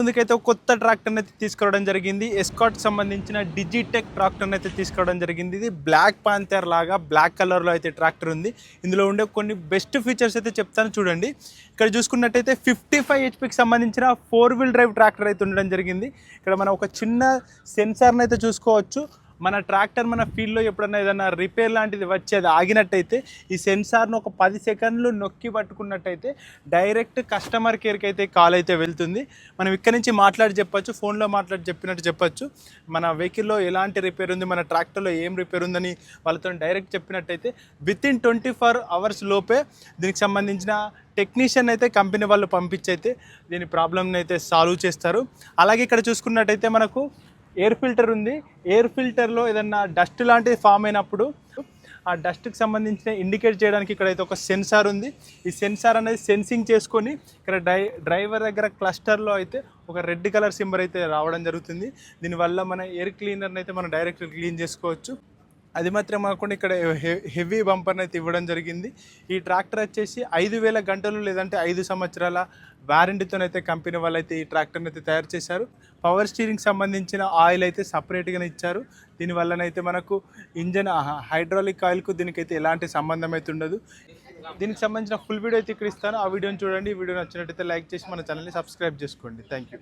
ముందుకైతే ఒక కొత్త ట్రాక్టర్ని అయితే తీసుకురావడం జరిగింది. ఎస్కాట్ సంబంధించిన డిజిటెక్ ట్రాక్టర్ని అయితే తీసుకురావడం జరిగింది. ఇది బ్లాక్ పాంథర్ లాగా బ్లాక్ కలర్లో అయితే ట్రాక్టర్ ఉంది. ఇందులో ఉండే కొన్ని బెస్ట్ ఫీచర్స్ అయితే చెప్తాను చూడండి. ఇక్కడ చూసుకున్నట్టయితే 55 హెచ్పికి సంబంధించిన 4 వీల్ డ్రైవ్ ట్రాక్టర్ అయితే ఉండడం జరిగింది. ఇక్కడ మనం ఒక చిన్న సెన్సార్ని అయితే చూసుకోవచ్చు. మన ట్రాక్టర్ మన ఫీల్డ్లో ఎప్పుడన్నా ఏదైనా రిపేర్ లాంటిది వచ్చి అది ఆగినట్టయితే ఈ సెన్సార్ను ఒక 10 సెకండ్లు నొక్కి పట్టుకున్నట్టయితే డైరెక్ట్ కస్టమర్ కేర్కి అయితే కాల్ అయితే వెళ్తుంది. మనం ఇక్కడ నుంచి మాట్లాడి చెప్పచ్చు, ఫోన్లో మాట్లాడి చెప్పినట్టు చెప్పచ్చు. మన వెహికల్లో ఎలాంటి రిపేర్ ఉంది, మన ట్రాక్టర్లో ఏం రిపేర్ ఉందని వాళ్ళతో డైరెక్ట్ చెప్పినట్టయితే వితిన్ 24 అవర్స్ లోపే దీనికి సంబంధించిన టెక్నీషియన్ అయితే కంపెనీ వాళ్ళు పంపించైతే దీని ప్రాబ్లమ్ని అయితే సాల్వ్ చేస్తారు. అలాగే ఇక్కడ చూసుకున్నట్టయితే మనకు ఎయిర్ ఫిల్టర్ ఉంది. ఎయిర్ ఫిల్టర్లో ఏదన్నా డస్ట్ లాంటిది ఫామ్ అయినప్పుడు ఆ డస్ట్కి సంబంధించిన ఇండికేట్ చేయడానికి ఇక్కడైతే ఒక సెన్సార్ ఉంది. ఈ సెన్సార్ అనేది సెన్సింగ్ చేసుకొని ఇక్కడ డ్రైవర్ దగ్గర క్లస్టర్లో అయితే ఒక రెడ్ కలర్ సింబల్ అయితే రావడం జరుగుతుంది. దీనివల్ల మన ఎయిర్ క్లీనర్ని అయితే మనం డైరెక్ట్ క్లీన్ చేసుకోవచ్చు. అది మాత్రం కాకుండా ఇక్కడ హెవీ బంపర్ని అయితే ఇవ్వడం జరిగింది. ఈ ట్రాక్టర్ వచ్చేసి 5,000 గంటలు లేదంటే 5 సంవత్సరాల వారంటీతోనైతే కంపెనీ వాళ్ళు అయితే ఈ ట్రాక్టర్ని అయితే తయారు చేశారు. పవర్ స్టీరింగ్ సంబంధించిన ఆయిల్ అయితే సపరేట్గానే ఇచ్చారు. దీనివల్లనైతే మనకు ఇంజన్ హైడ్రాలిక్ ఆయిల్కు దీనికైతే ఎలాంటి సంబంధం అయితే ఉండదు. దీనికి సంబంధించిన ఫుల్ వీడియో అయితే ఇక్కడ ఇస్తాను. ఆ వీడియోని చూడండి. ఈ వీడియో నచ్చినట్టయితే లైక్ చేసి మన ఛానల్ని సబ్స్క్రైబ్ చేసుకోండి. Thank you.